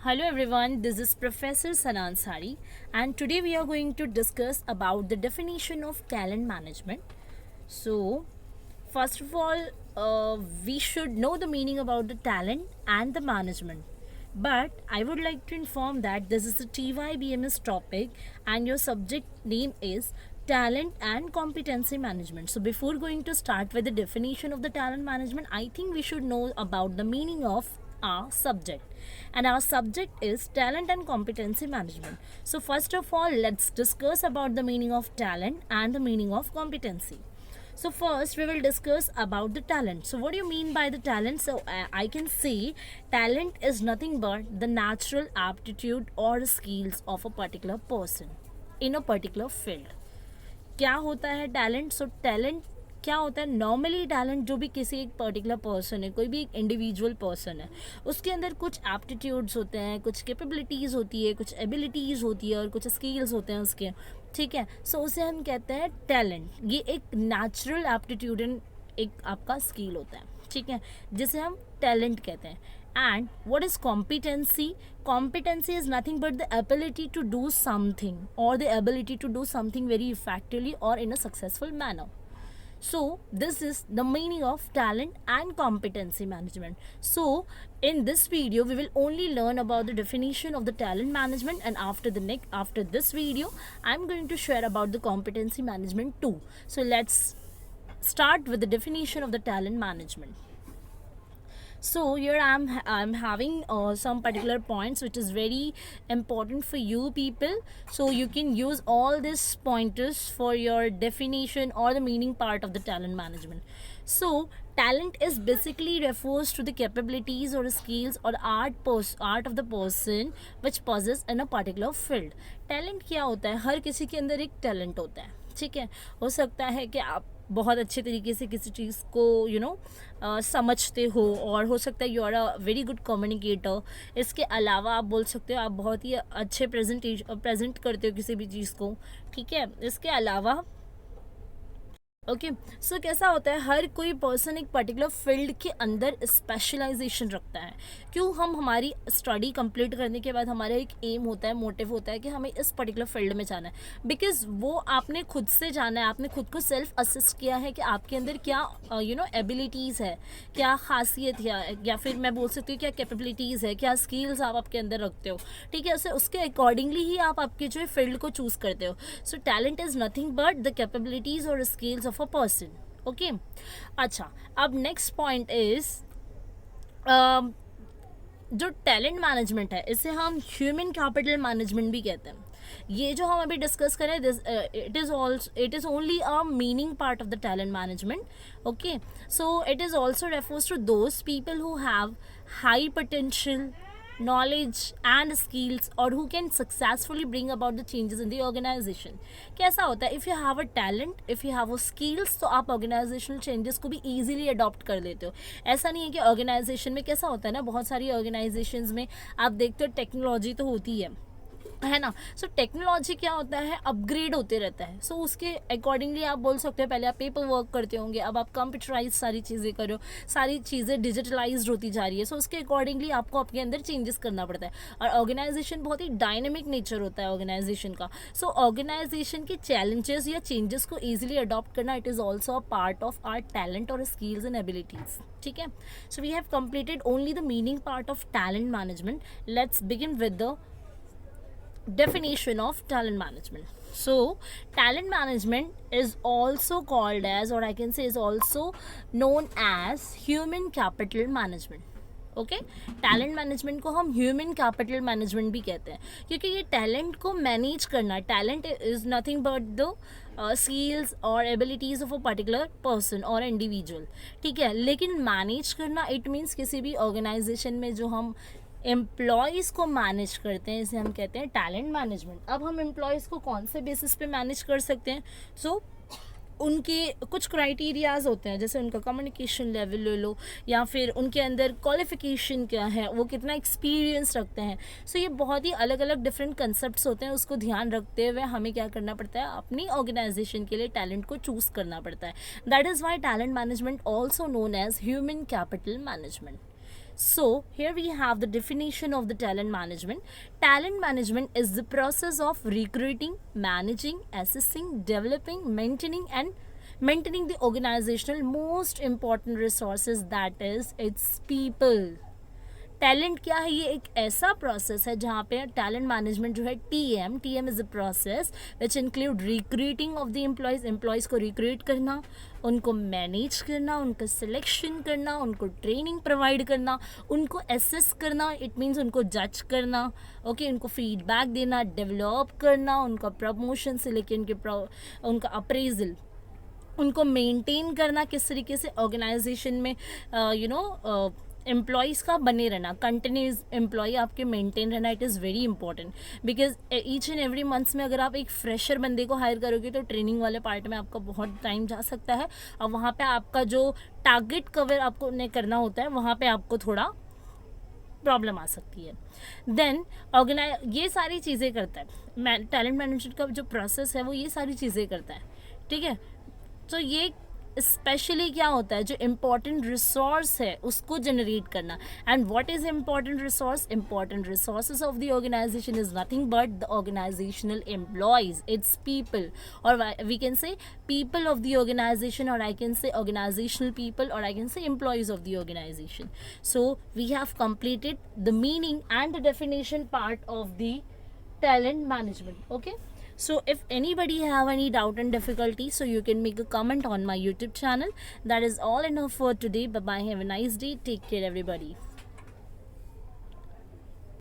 Hello everyone, this is Professor Sanan Sari and today we are going to discuss about the definition of talent management. So, first of all, we should know the meaning about the talent and the management. But I would like to inform that this is a TYBMS topic and your subject name is talent and competency management. So before going to start with the definition of the talent management, I think we should know about the meaning of our subject, and our subject is talent and competency management. So first of all, let's discuss about the meaning of talent and the meaning of competency. So first we will discuss about the talent. So what do you mean by the talent? So I can say talent is nothing but the natural aptitude or skills of a particular person in a particular field. क्या होता है talent? सो talent क्या होता है? Normally talent जो भी किसी एक पर्टिकुलर पर्सन है, कोई भी एक इंडिविजुअल पर्सन है, उसके अंदर कुछ एप्टीट्यूड्स होते हैं, कुछ कैपेबिलिटीज़ होती है, कुछ एबिलिटीज़ होती है और कुछ स्किल्स होते हैं उसके, ठीक है. सो उसे हम कहते हैं टैलेंट. ये एक नेचुरल एप्टीट्यूड एंड एक आपका स्किल होता है, ठीक है, जिसे हम टैलेंट कहते हैं. And what is competency? Competency is nothing but the ability to do something or the ability to do something very effectively or in a successful manner. So this is the meaning of talent and competency management. So in this video we will only learn about the definition of the talent management, and after this video I'm going to share about the competency management too. So let's start with the definition of the talent management. So here I'm having some particular points which is very important for you people, so you can use all these pointers for your definition or the meaning part of the talent management. So talent is basically refers to the capabilities or skills or art of the person which possess in a particular field. Talent क्या होता है? हर किसी के अंदर एक talent होता है, ठीक है. हो सकता है कि आप बहुत अच्छे तरीके से किसी चीज़ को समझते हो, और हो सकता है you are a very good communicator. इसके अलावा आप बोल सकते हो आप बहुत ही अच्छे प्रेजेंट करते हो किसी भी चीज़ को, ठीक है. इसके अलावा ओके सो कैसा होता है, हर कोई पर्सन एक पर्टिकुलर फील्ड के अंदर स्पेशलाइजेशन रखता है. क्यों? हम हमारी स्टडी कंप्लीट करने के बाद हमारा एक एम होता है, मोटिव होता है कि हमें इस पर्टिकुलर फील्ड में जाना है, बिकॉज वो आपने खुद से जाना है, आपने खुद को सेल्फ असिस्ट किया है कि आपके अंदर क्या एबिलिटीज़ है, क्या खासियत है, या फिर मैं बोल सकती हूँ क्या कैपेबिलिटीज़ है, क्या स्किल्स आप आपके अंदर रखते हो, ठीक है. उसके अकॉर्डिंगली ही आप आपके जो फील्ड को चूज़ करते हो. So talent is nothing but the capabilities और skills of a person. Okay, अच्छा, अब नेक्स्ट पॉइंट इज जो टैलेंट मैनेजमेंट है इसे हम ह्यूमन कैपिटल मैनेजमेंट भी कहते हैं. ये जो हम अभी डिस्कस करें it is only a meaning part of the talent management. Okay, so it is also refers to those people who have high potential knowledge and skills or who can successfully bring about the changes in the organization. कैसा होता है, if you have a talent, if you have a skills, तो आप organisational changes को भी easily adopt कर लेते हो. ऐसा नहीं है कि ऑर्गेनाइजेशन में कैसा होता है ना, बहुत सारी ऑर्गेनाइजेशंस में आप देखते हो टेक्नोलॉजी तो होती है ना. सो टेक्नोलॉजी क्या होता है, अपग्रेड होते रहता है. सो उसके अकॉर्डिंगली आप बोल सकते हो पहले आप पेपर वर्क करते होंगे, अब आप कंप्यूटराइज सारी चीज़ें करो, सारी चीज़ें डिजिटलाइज होती जा रही है. सो उसके अकॉर्डिंगली आपको अपने अंदर चेंजेस करना पड़ता है. और ऑर्गेनाइजेशन बहुत ही डायनेमिक नेचर होता है ऑर्गेनाइजेशन का. सो ऑर्गेनाइजेशन के चैलेंजेस या चेंजेस को ईजिली अडॉप्ट करना, it is also a part of our talent और स्किल्स एंड एबिलिटीज़, ठीक है. So we have completed only the meaning part of talent management. Let's begin with the definition of talent management. So talent management is also called as, or I can say is also known as human capital management. Okay, talent management को हम human capital management भी कहते हैं, क्योंकि ये talent को manage करना, talent is nothing but the skills और abilities of a particular person और इंडिविजुअल, ठीक है. लेकिन मैनेज करना इट मीन्स किसी भी ऑर्गेनाइजेशन में जो हम एम्प्लॉयज़ को मैनेज करते हैं, इसे हम कहते हैं टैलेंट मैनेजमेंट. अब हम एम्प्लॉयज़ को कौन से बेसिस पे मैनेज कर सकते हैं? सो उनके कुछ क्राइटेरियाज होते हैं, जैसे उनका कम्युनिकेशन लेवल ले लो, या फिर उनके अंदर क्वालिफिकेशन क्या है, वो कितना एक्सपीरियंस रखते हैं. सो ये बहुत ही अलग अलग डिफरेंट कंसेप्ट्स होते हैं. उसको ध्यान रखते हुए हमें क्या करना पड़ता है, अपनी ऑर्गेनाइजेशन के लिए टैलेंट को चूज़ करना पड़ता है. That is why talent management also known as human capital management. So here we have the definition of the talent management. Talent management is the process of recruiting, managing, assessing, developing, maintaining the organizational most important resources, that is its people. Talent क्या है? ये एक ऐसा process है जहाँ पे talent management जो है T M is a process which include recruiting of the employees को रिक्रूट करना, उनको मैनेज करना, उनका सिलेक्शन करना, उनको ट्रेनिंग प्रोवाइड करना, उनको एसेस करना, इट मीन्स उनको जज करना, ओके, उनको फीडबैक देना, डेवलप करना, उनका प्रमोशन से लेकर उनका अप्रेजल, उनको मेंटेन करना, किस तरीके से ऑर्गेनाइजेशन में एम्प्लॉयज़ का बने रहना, कंटिन्यूस एम्प्लॉय आपके मेंटेन रहना, it is very important because each and every months में अगर आप एक फ्रेशर बंदे को हायर करोगे तो ट्रेनिंग वाले पार्ट में आपका बहुत टाइम जा सकता है, और वहाँ पे आपका जो टारगेट कवर आपको ने करना होता है वहाँ पे आपको थोड़ा प्रॉब्लम आ सकती है. देन ये सारी चीज़ें करता है टैलेंट मैनेजमेंट का जो प्रोसेस है, वो ये सारी चीज़ें करता है, ठीक है. तो ये स्पेशली क्या होता है, जो इम्पॉर्टेंट रिसोर्स है उसको जनरेट करना. And what is important resource? Important resources of the organization is nothing but the organizational employees, it's people, और we can say people of the organization, or I can say organizational people, or I can say employees of the organization. So we have completed the meaning and the definition part of the talent management. Okay, so if anybody have any doubt and difficulty, so you can make a comment on my YouTube channel. That is all enough for today. Bye bye, have a nice day, take care everybody.